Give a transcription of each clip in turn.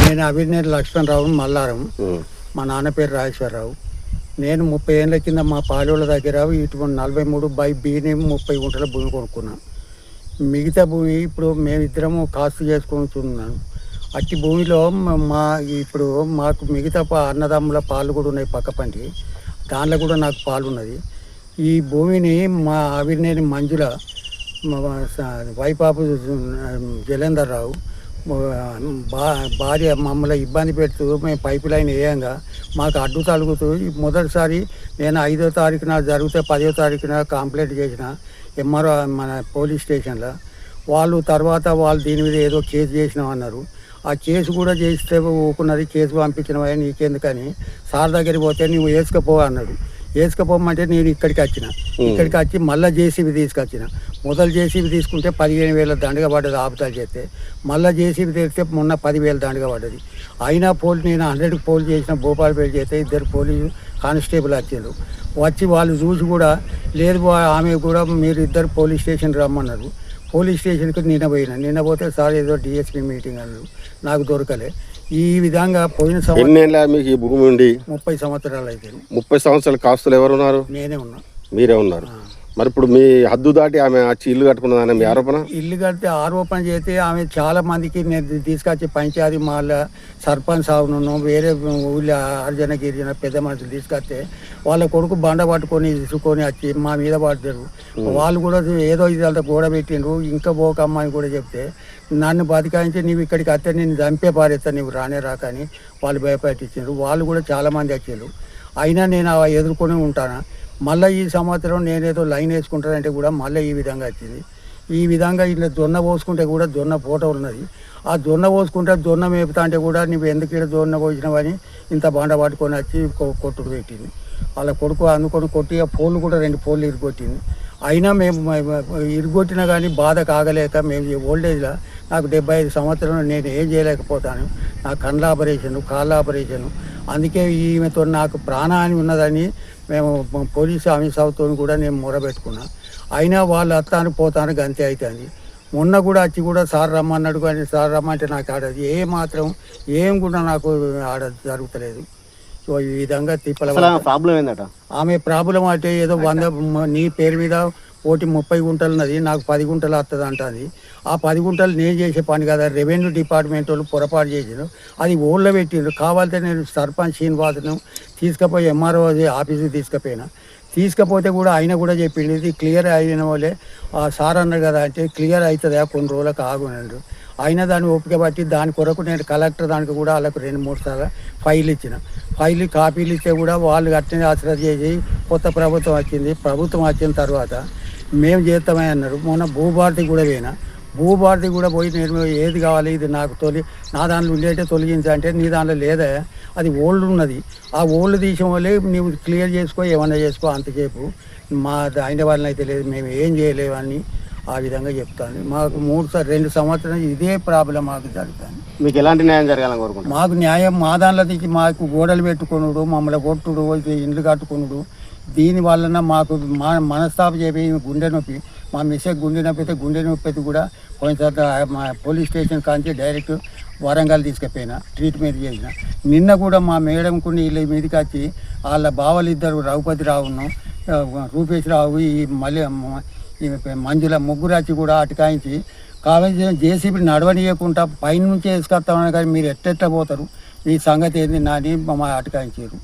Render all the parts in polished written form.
నేను అవినేని లక్ష్మణరావు మల్లారం. మా నాన్న పేరు రాజేశ్వరరావు. నేను 30 ఏళ్ళ కింద మా పాలోళ్ళ దగ్గర ఇటువంటి 43/Bని 30 గుంటల భూమి కొనుక్కున్నాను. మిగతా భూమి ఇప్పుడు మేమిద్దరము కాస్తు చేసుకుంటున్నాను. అట్టి భూమిలో ఇప్పుడు మాకు మిగతా అన్నదమ్ముల పాలు కూడా ఉన్నాయి పక్క పంటి, దాంట్లో కూడా నాకు పాలు ఉన్నది. ఈ భూమిని మా అవినేని మంజుల వైపాపు జలేందర్ రావు భార్య మమ్మల్ని ఇబ్బంది పెడుతూ మేము పైపు లైన్ వేయంగా మాకు అడ్డు తలుగుతూ మొదటిసారి నేను 5వ తారీఖున జరిగితే 10వ తారీఖున కంప్లైంట్ చేసిన ఎంఆర్ఓ మన పోలీస్ స్టేషన్లో. వాళ్ళు దీని మీద ఏదో కేసు చేసినామన్నారు. ఆ కేసు కూడా చేస్తే ఊకున్నది. కేసు పంపించినవా నీకెందుకని సార్ దగ్గరికి పోతే నువ్వు వేసుకపో అన్నాడు. వేసుకపోమంటే నేను ఇక్కడికి వచ్చి మళ్ళీ జేసీబీ తీసుకొచ్చిన. మొదలు జేసీబీ తీసుకుంటే 15,000 దండగా పడ్డది ఆపుతాలు చేస్తే. మళ్ళీ జేసీబీ తెస్తే మొన్న 10,000 దండగా పడ్డది. అయినా నేను 100కి పోల్ చేసిన భూపాలపేట చేస్తే 2 పోలీసు కానిస్టేబుల్ వచ్చారు. వచ్చి వాళ్ళు చూసి కూడా లేదు ఆమె కూడా మీరు 2 పోలీస్ స్టేషన్ రమ్మన్నారు. పోలీస్ స్టేషన్కి నిన్న పోతే సార్ ఏదో డిఎస్పీ మీటింగ్ అన్నారు. నాకు దొరకలే. ఈ విధంగా పోయిన సంవత్సరం మీకు ఈ భూమి ఉండి 30 సంవత్సరాలు అయితే. 30 సంవత్సరాల కాస్తులు ఎవరు ఉన్నారు? నేనే ఉన్నా. మీరే ఉన్నారు. మరి ఇప్పుడు మీ హద్దు దాటి ఆమె వచ్చి ఇల్లు కట్టుకున్నదని మీ ఆరోపణ? ఇల్లు కడితే ఆరోపణ చేస్తే ఆమె చాలా మందికి నేను తీసుకొచ్చి పంచాయతీ మాల సర్పంచ్ సాగును వేరే ఊళ్ళో అర్జన గిరిజన పెద్ద మనుషులు తీసుకొస్తే వాళ్ళ కొడుకు బండ పట్టుకొని తీసుకొని వచ్చి మా మీద పడతారు. వాళ్ళు కూడా ఏదో ఇదంతా గోడ పెట్టిండ్రు. ఇంకా పోకమ్మ అని కూడా చెప్తే నన్ను బతికాయించి నీవు ఇక్కడికి వస్తే నేను చంపే పారేస్తా నీవు రానే రాకని వాళ్ళు భయపెట్టించారు. వాళ్ళు కూడా చాలామంది వచ్చారు. అయినా నేను ఎదుర్కొని ఉంటాను. మళ్ళీ ఈ సంవత్సరం నేనేదో లైన్ వేసుకుంటానంటే కూడా మళ్ళీ ఈ విధంగా వచ్చింది. ఈ విధంగా ఇట్లా జొన్న పోసుకుంటే కూడా జొన్న ఫోటో ఉన్నది. ఆ జొన్న పోసుకుంటే జొన్న మేపుతా అంటే కూడా నువ్వు ఎందుకు ఇక్కడ జొన్న పోసినావని ఇంత బండ పట్టుకొని వచ్చి కొట్టుడు పెట్టింది. వాళ్ళ కొడుకు అందుకొని కొట్టి ఆ పోళ్ళు కూడా 2 పోళ్ళు ఇరుగొట్టింది. అయినా మేము ఇరుగొట్టినా కానీ బాధ కాగలేక మేము ఓల్డేజ్లో నాకు 75 సంవత్సరాలు నేను ఏం చేయలేకపోతాను. నా కళ్ళ ఆపరేషను కాళ్ళ ఆపరేషను. అందుకే ఈమెతో నాకు ప్రాణహాని ఉన్నదని మేము పోలీసు ఆఫీసర్తో కూడా నేను మొరబెట్టుకున్నా. అయినా వాళ్ళు వస్తాను పోతాను గంతే అవుతుంది. మొన్న కూడా వచ్చి కూడా సార్ రమ్మన్నాడు. కానీ సార్ రమ్మంటే నాకు ఆడది ఏం కూడా నాకు ఆడ జరుగుతలేదు. సో ఈ విధంగా ప్రాబ్లం ఏందట ఆమె ప్రాబ్లం అంటే ఏదో 100 నీ పేరు మీద 30 గుంటలు ఉన్నది, నాకు 10 గుంటలు వస్తుంది అంటుంది. ఆ 10 గుంటలు నేను చేసే పని కదా. రెవెన్యూ డిపార్ట్మెంట్ వాళ్ళు పొరపాటు చేసిండ్రు. అది ఓళ్ళో పెట్టిండ్రు. కావాలంటే నేను సర్పంచ్ శ్రీనివాసును తీసుకుపోయి ఎంఆర్ఓ ఆఫీస్కి తీసుకపోతే కూడా ఆయన కూడా చెప్పిండు ఇది క్లియర్ అయిన వాళ్ళే సార్ అన్నారు కదా అంటే క్లియర్ అవుతుందా కొన్ని రోజులకు ఆగునండు. అయినా దాన్ని ఓపిక బట్టి దాని కొరకు నేను కలెక్టర్ దానికి కూడా వాళ్ళకు 2-3 సార్లు ఫైల్ కాపీలు ఇస్తే కూడా వాళ్ళు అట్లనే ఆశ్రయ చేసి కొత్త ప్రభుత్వం వచ్చిన తర్వాత మేము చేస్తామే అన్నారు. మొన్న భూభారతి కూడా పోయి నేను ఏది కావాలి ఇది నాకు నా దాంట్లో ఉండేటే తొలగించంటే నీ దాంట్లో లేదా అది ఓల్డ్ ఉన్నది. ఆ ఓల్డ్ తీసిన వాళ్ళే నువ్వు క్లియర్ చేసుకో ఏమన్నా చేసుకో అంతసేపు మా అయిన వాళ్ళని అయితే లేదు మేము ఏం చేయలేవని ఆ విధంగా చెప్తాను. మాకు 2 సంవత్సరాలు ఇదే ప్రాబ్లం మాకు జరుగుతుంది. మీకు ఎలాంటి న్యాయం జరగాలని కోరుకుంటున్నాను? మాకు న్యాయం మా దాంట్లో తీసి మాకు గోడలు పెట్టుకున్నాడు, మమ్మల్ని కొట్టుడు, ఇండ్లు కట్టుకున్నాడు. దీని వలన మాకు మనస్తాపం చెప్పి గుండె నొప్పి మా మిస్సెస్ గుండె నొప్పి కూడా కొంచెం మా పోలీస్ స్టేషన్ కాంచి డైరెక్ట్ వరంగల్ తీసుకుపోయినా ట్రీట్మెంట్ చేసిన. నిన్న కూడా మా మేడం కొన్ని వీళ్ళ మీదకి వచ్చి వాళ్ళ బావలు 2 రఘుపతి రావును రూపేష్ రావు ఈ మంజుల ముగ్గురు వచ్చి కూడా అటకాయించి కావాల్సిన జేసీబీ నడవనీయకుండా పైన నుంచే వేసుకొస్తామని కానీ మీరు ఎట్టెట్ట పోతారు ఈ సంగతి ఏంది నాని మా అటకాయించారు.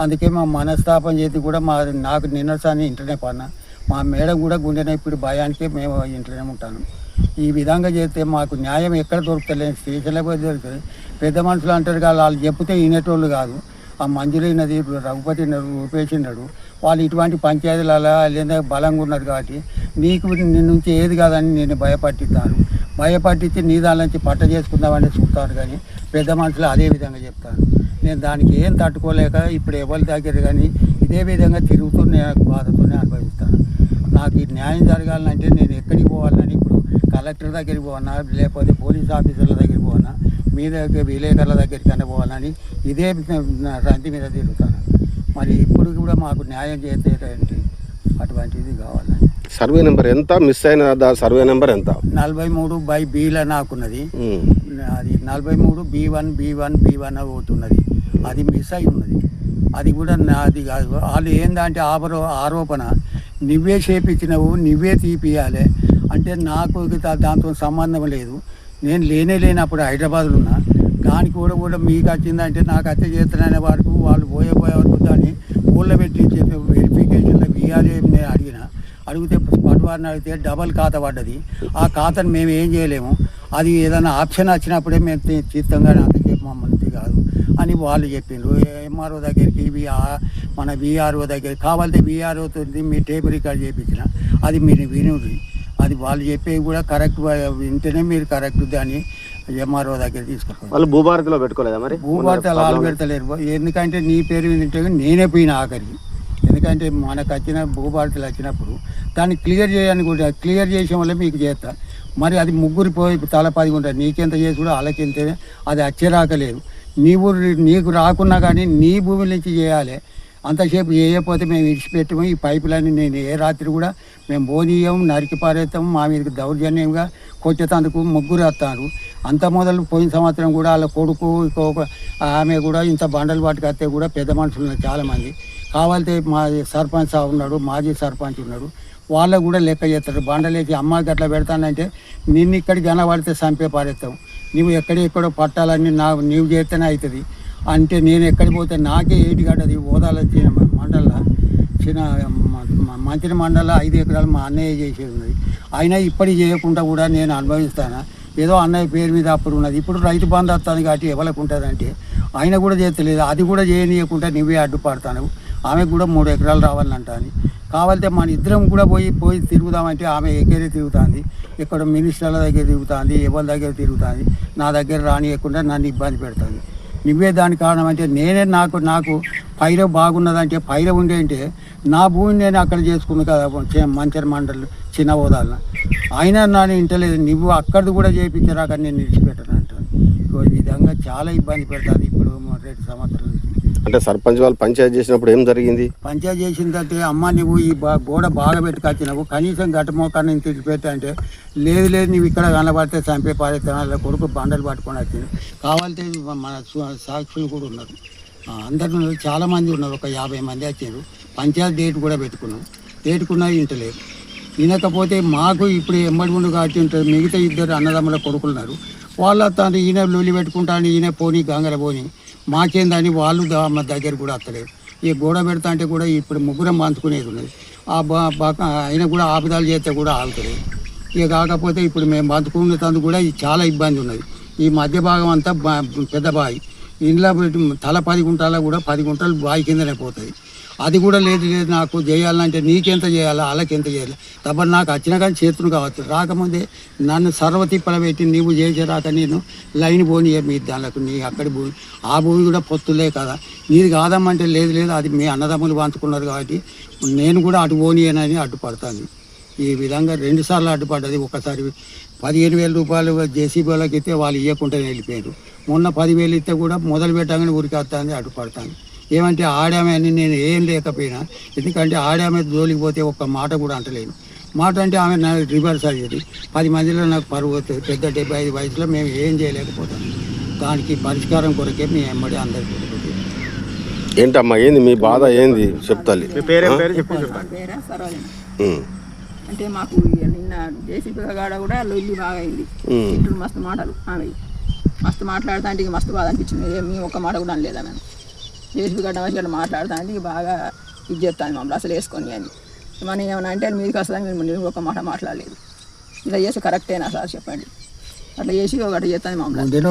అందుకే మా మనస్తాపం చేసి కూడా నాకు నిన్నసాన్ని ఇంట్లోనే పడినా. మా మేడం కూడా గుండె నొప్పి భయానికే మేము ఇంట్లోనే ఉంటాను. ఈ విధంగా చేస్తే మాకు న్యాయం ఎక్కడ దొరుకుతలేదు. స్టేషన్లో పోయి దొరుకుతుంది. పెద్ద మనుషులు అంటారు కదా వాళ్ళు చెప్తే వినేటోళ్ళు కాదు. ఆ మంజులు ఉన్నది రఘుపతి ఉన్నాడు, రూపేష్ ఉన్నాడు. వాళ్ళు ఇటువంటి పంచాయతీలలో లేదా బలంగా ఉన్నారు కాబట్టి నీకు నుంచి ఏది కాదని నేను భయపట్టించి నీ దాని నుంచి పట్ట చేసుకుందామని చూస్తాను. కానీ పెద్ద మనుషులు అదే విధంగా చెప్తాను. నేను దానికి ఏం తట్టుకోలేక ఇప్పుడు ఎవరి దగ్గర కానీ ఇదే విధంగా తిరుగుతూ నేను బాధతోనే అనుభవిస్తాను. నాకు ఈ న్యాయం జరగాలంటే నేను ఎక్కడికి పోవాలని ఇప్పుడు కలెక్టర్ దగ్గరికి పోవన్నా లేకపోతే పోలీస్ ఆఫీసర్ల దగ్గరికి పోవన్నా మీ దగ్గర విలేకరుల దగ్గరికి పోవాలని ఇదే రంది మీద తిరుగుతాను. మరి ఇప్పుడు కూడా మాకు న్యాయం చేసేటంటే అటువంటిది కావాలని. సర్వే నెంబర్ ఎంత మిస్ అయిన సర్వే నెంబర్ ఎంత? 43/Bలో నాకున్నది. అది 43 B1 ఒకటి ఉన్నది, అది మిస్ అయి ఉన్నది. అది కూడా నాది కాదు. వాళ్ళు ఏందంటే ఆరోపణ నువ్వే చేపించినవు, నువ్వే తీపియాలి అంటే నాకు దాంతో సంబంధం లేదు. నేను లేనప్పుడు హైదరాబాద్లో ఉన్నా, దానికి కూడా మీకు వచ్చిందంటే నాకు హత్య చేస్తాననే వరకు వాళ్ళు పోయే వరకు దాన్ని ఊళ్ళో పెట్టి వెరిఫికేషన్లో ఇవ్వాలి. నేను అడిగితే పట్టువారిని అడిగితే డబల్ ఖాతా పడ్డది. ఆ ఖాతాను మేము ఏం చేయలేము, అది ఏదైనా ఆప్షన్ వచ్చినప్పుడే మేము చిత్తంగా అంతసేపు మమ్మల్ని కాదు అని వాళ్ళు చెప్పిండ్రు. ఎంఆర్ఓ దగ్గరికి మన విఆర్ఓ దగ్గరికి కావాలంటే విఆర్ఓతో మీ టేప్ రికార్డ్ చేయించిన అది మీరు వినుర్రి, అది వాళ్ళు చెప్పేవి కూడా కరెక్ట్ వింటేనే మీరు కరెక్ట్ దాన్ని ఎంఆర్ఓ దగ్గర తీసుకుపోయి. వాళ్ళు భూభారతిలో పెట్టుకోలేదా మరి? భూభారతి వాళ్ళు పెడతలేరు, ఎందుకంటే నీ పేరు వింటే నేనే పోయిన ఆఖరికి. ఎందుకంటే మనకు వచ్చిన భూభారతులు వచ్చినప్పుడు దాన్ని క్లియర్ చేయని కూడా క్లియర్ చేసే వల్ల మీకు చేస్తా. మరి అది ముగ్గురు పోయి తల 10 ఉంటుంది, నీకెంత చేసి కూడా వాళ్ళకెంత, అది వచ్చే రాకలేదు. నీకు రాకున్నా కానీ నీ భూమి నుంచి చేయాలి. అంతసేపు చేయకపోతే మేము ఇడిచిపెట్టము. ఈ పైపులన్నీ నేను ఏ రాత్రి కూడా మేము బోనీయం నరికి పారేస్తాము. మా మీదకి దౌర్జన్యంగా కొట్టేందుకు ముగ్గురు వస్తారు. అంత మొదలు పోయిన సంవత్సరం కూడా వాళ్ళ కొడుకు ఆమె కూడా ఇంత బండలు పట్టుకొస్తే కూడా పెద్ద మనుషులు ఉన్నారు చాలామంది. కావాలంటే మా సర్పంచ్ ఉన్నాడు, మాజీ సర్పంచ్ ఉన్నాడు, వాళ్ళకు కూడా లెక్క చేస్తారు. బండలేసి అమ్మాయికి అట్లా పెడతానంటే నిన్ను ఇక్కడికి కనబడితే చంపే పారేస్తావు, నువ్వు ఎక్కడెక్కడో పట్టాలన్నీ నీవు చేస్తేనే అవుతుంది అంటే నేను ఎక్కడికి పోతే నాకే 8 గడ్డది ఓదాల మండల మంత్రి మండల 5 ఎకరాలు మా అన్నయ్య చేసేది ఉన్నది. అయినా ఇప్పటికి చేయకుండా కూడా నేను అనుభవిస్తాను. ఏదో అన్నయ్య పేరు మీద అప్పుడు ఉన్నది, ఇప్పుడు రైతు బంధు వస్తుంది కాబట్టి ఎవరికి ఉంటుందంటే ఆయన కూడా చేస్తలేదు. అది కూడా చేయనీయకుండా నువ్వే అడ్డుపడతాను. ఆమెకు కూడా 3 ఎకరాలు రావాలంటాను. కావాలంటే మన ఇద్దరం కూడా పోయి తిరుగుదామంటే ఆమె ఎక్కడే తిరుగుతుంది, ఇక్కడ మినిస్టర్ల దగ్గర తిరుగుతుంది, ఎవరి దగ్గర తిరుగుతుంది. నా దగ్గర రానియకుండా నన్ను ఇబ్బంది పెడుతుంది. నువ్వే దానికి కారణం అంటే నేనే నాకు పైర బాగున్నదంటే పైర ఉండేంటే నా భూమిని నేను అక్కడ చేసుకున్నాను కదా మంచర్ మండలి చిన్న హోదాలను. అయినా నన్ను ఇంటలేదు, నువ్వు అక్కడిది కూడా చేయించరాక నేను నిలిచిపెట్టను అంటాను. ఈ విధంగా చాలా ఇబ్బంది పెడతాను ఇప్పుడు 2 సంవత్సరాల నుంచి. అంటే సర్పంచ్ వాళ్ళు పంచాయతీ చేసినప్పుడు ఏం జరిగింది? పంచాయతీ చేసిందంటే అమ్మ నువ్వు ఈ గోడ బాగా పెట్టుకొచ్చినావు, కనీసం గట్టమోకాన్ని తెచ్చిపెట్టా అంటే లేదు నువ్వు ఇక్కడ కనబడితే చంపే పారేస్తాను. కొడుకు బండలు పట్టుకొని వచ్చింది. కావాలంటే మన సాక్షులు కూడా ఉన్నారు, అందరు ఉన్నారు, చాలామంది ఉన్నారు, ఒక 50 మంది వచ్చారు. పంచాయతీ డేట్ కూడా పెట్టుకున్నా ఇంటలేదు. వినకపోతే మాకు ఇప్పుడు ఎమ్మడి ముందు కాచి ఉంటుంది. మిగతా 2 అన్నదమ్ముల కొడుకులున్నారు, వాళ్ళ తండ్రి ఈయన లొలి పెట్టుకుంటాను, ఈయన పోని గంగల పోని మాకేందని వాళ్ళు మా దగ్గర కూడా వస్తలేరు. ఈ గోడ పెడతా అంటే కూడా ఇప్పుడు ముగ్గురం పంచుకునేది ఉన్నది. అయినా కూడా ఆపుదాలు చేస్తే కూడా ఆగుతలేదు. ఇక కాకపోతే ఇప్పుడు మేము పంచుకునే తందుకు కూడా చాలా ఇబ్బంది ఉన్నది. ఈ మధ్య భాగం అంతా పెద్ద బావి, ఇంట్లో తల 10 గుంటల కూడా 10 గుంటలు బావి కిందనే పోతుంది. అది కూడా లేదు నాకు చేయాలంటే నీకెంత చేయాలా వాళ్ళకెంత చేయాలి తప్ప నాకు వచ్చినా కానీ చేతులు కావచ్చు. రాకముందే నన్ను సర్వతిప్పల పెట్టి నీవు చేసేరాక నేను లైన్ పోనీ మీ దానికి నీ అక్కడి భూమి ఆ భూమి కూడా పొత్తులే కదా, నీది కాదమ్మంటే లేదు అది మీ అన్నదమ్ములు పంచుకున్నారు కాబట్టి నేను కూడా అటు పోనీయనని అడ్డుపడతాను. ఈ విధంగా 2 సార్లు అడ్డుపడ్డది. ఒకసారి 15,000 రూపాయలు జేసీబీ వాళ్ళకి ఇస్తే వాళ్ళు ఇవ్వకుండా వెళ్ళిపోయారు. మొన్న 10,000 ఇస్తే కూడా మొదలు పెట్టగానే ఊరికి వస్తుంది అడ్డుపడతాను. ఏమంటే ఆడామె అని నేను ఏం లేకపోయినా, ఎందుకంటే ఆడామె జోలికి పోతే ఒక్క మాట కూడా అంటలేను. మాట అంటే ఆమె నాకు రివర్స్ అయ్యేది. 10 మందిలో నాకు పరువు వస్తుంది. పెద్ద 75 వయసులో మేము ఏం చేయలేకపోతాం. దానికి పరిష్కారం కొరకే మీ ఎమ్మడి అందరికీ. ఏంటమ్మా ఏంది మీ బాధ ఏంది చెప్తాలి? అంటే మాకు నిన్న జేసీపీ కాడ కూడా లొల్లి బాగా అయింది. మస్తు మాటలు ఆమె మస్తు మాట్లాడుతా అంటే మస్తు బాధ అనిపించింది. మేము ఒక్క మాట కూడా అనలేదా మేము జేసీపీ గడ్డ మంచిగా మాట్లాడుతా అంటే బాగా ఇది చెప్తాను మమ్మల్ని అసలు వేసుకొని అని. మనం ఏమన్నా అంటే మీదకి వస్తుందని మేము ఒక మాట మాట్లాడలేదు. ఇలా చేసి కరెక్టేనా సార్ చెప్పండి, అట్లా చేసి ఒకటి చేస్తాను మమ్మల్ని.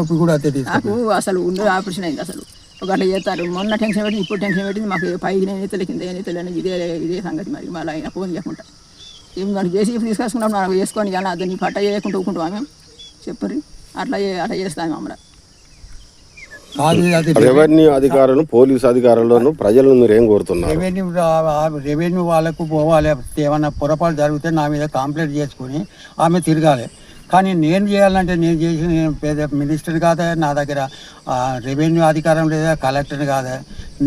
నాకు అసలు ఉండే ఆపరేషన్ అయింది. అసలు ఒకటి చేస్తారు. మొన్న టెన్షన్ పెట్టి ఇప్పుడు టెన్షన్ పెట్టింది. మాకు పైకి నేను ఎత్తలే కింద ఏం ఎత్తలేని ఇదే సంగతి. మరి మళ్ళీ ఆయన ఫోన్ చేయకుండా ఏం దాన్ని జేసీపీ తీసుకొచ్చుకున్నప్పుడు మనం వేసుకొని కానీ దాన్ని పట్ట చేయకుండా ఊకుంటాం మేము చెప్పరు. అట్లా చేస్తాను మమ్మల్ని. రెవెన్యూ అధికారులు పోలీసు అధికారులను ప్రజలను మీరు ఏం కోరుతున్నారు? రెవెన్యూ వాళ్ళకు పోవాలి. ఏమన్నా పొరపాటు జరిగితే నా మీద కంప్లైంట్ చేసుకుని ఆమె తిరగాలి. కానీ నేను చేయాలంటే నేను చేసిన పేద మినిస్టర్ కాదా, నా దగ్గర రెవెన్యూ అధికారం లేదా, కలెక్టర్ కాదా.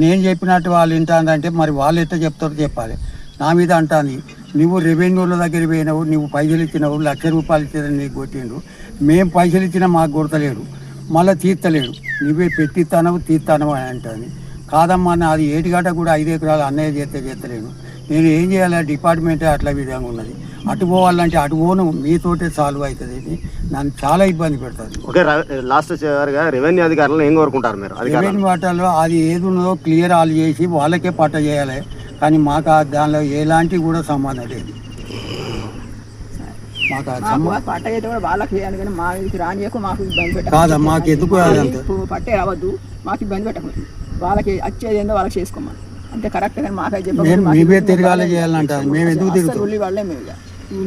నేను చెప్పినట్టు వాళ్ళు వింటానంటే మరి వాళ్ళు ఎట్లా చెప్తారో చెప్పాలి. నా మీద అంటాను నువ్వు రెవెన్యూల దగ్గర పోయినావు, నువ్వు పైసలు ఇచ్చినావు, ₹1,00,000 ఇచ్చారని నీకు కొట్టిండు. మేము పైసలు ఇచ్చినా మాకు కొడతలేడు, మళ్ళీ తీర్తలేడు. నువ్వే పెట్టిస్తానవు తీస్తానవు అని అంటుంది. కాదమ్మా నాది ఏటిగట కూడా 5 ఎకరాలు అన్నయ్య చేస్తలేను, నేను ఏం చేయాలి? డిపార్ట్మెంటే అట్లా విధంగా ఉన్నది. అటు పోవాలంటే అటు పోను, మీతోటే సాల్వ్ అవుతుంది. ఇది నన్ను చాలా ఇబ్బంది పెడుతుంది. ఓకే, లాస్ట్ చివరిగా రెవెన్యూ అధికారులను ఏం కోరుకుంటారు మీరు? రెవెన్యూ వాటాల్లో అది ఏది ఉన్నదో క్లియర్ ఆల్ చేసి వాళ్ళకే పట్ట చేయాలి, కానీ మాకు దానిలో ఎలాంటి కూడా సంబంధం లేదు. మాకు పట్ట అయితే కూడా వాళ్ళకి చేయాలి, కానీ మా ఇది రానియకు, మాకు ఇబ్బంది పెట్ట కాదా, మాకు ఎందుకు అదంతా పట్టే రావద్దు, మాకు ఇబ్బంది పెట్టకూడదు. వాళ్ళకి వచ్చేది ఏందో వాళ్ళకి చేసుకోమని అంతే కరెక్ట్. కానీ మాకై మేమే తిరగాలి చేయాలంటారు. మేము ఎందుకు తిరుగుతాం? ఉల్లి వాళ్ళే మేము ఇక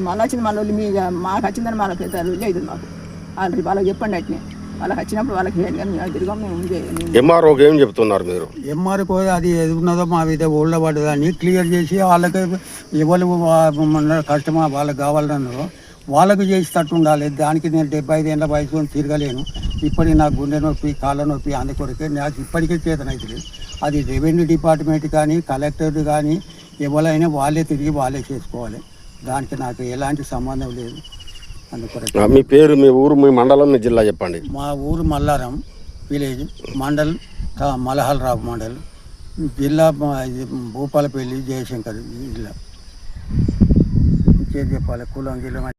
మళ్ళీ వచ్చింది మళ్ళీ ఉల్లి మీ మాకు వచ్చిందని మళ్ళీ పెద్ద ఉల్లి అవుతుంది మాకు. వాళ్ళకి చెప్పండి అట్నే, వాళ్ళకి వచ్చినప్పుడు వాళ్ళకి చేయండి, కానీ మేము తిరిగాం. మేము ఎంఆర్ఓకి ఏం చెప్తున్నారు మీరు? ఎంఆర్ఓ అది ఏది ఉన్నదో మా మీద ఓళ్ళ పడ్డదాన్ని క్లియర్ చేసి వాళ్ళకి ఎవరు కస్టమర్ వాళ్ళకి కావాలన్నారో వాళ్ళకు చేసి తట్టు ఉండాలి. దానికి నేను 75 ఏళ్ళ వయసు తిరగలేను. ఇప్పటికి నాకు గుండె నొప్పి, కాళ్ళ నొప్పి, అందుకొరకే నాకు ఇప్పటికే చేతనవుతుంది. అది రెవెన్యూ డిపార్ట్మెంట్ కానీ కలెక్టర్ కానీ ఎవరైనా వాళ్ళే తిరిగి వాళ్ళే చేసుకోవాలి. దానికి నాకు ఎలాంటి సంబంధం లేదు. అందుకొరకే మీ పేరు, మీ ఊరు, మీ మండలం, మీ జిల్లా చెప్పండి. మా ఊరు మల్లారం విలేజ్, మండల్ మలహల్రావు మండల్, జిల్లా భూపాలపల్లి, జయశంకర్ జిల్లా. ఇంకేం చెప్పాలి? కులం గిలం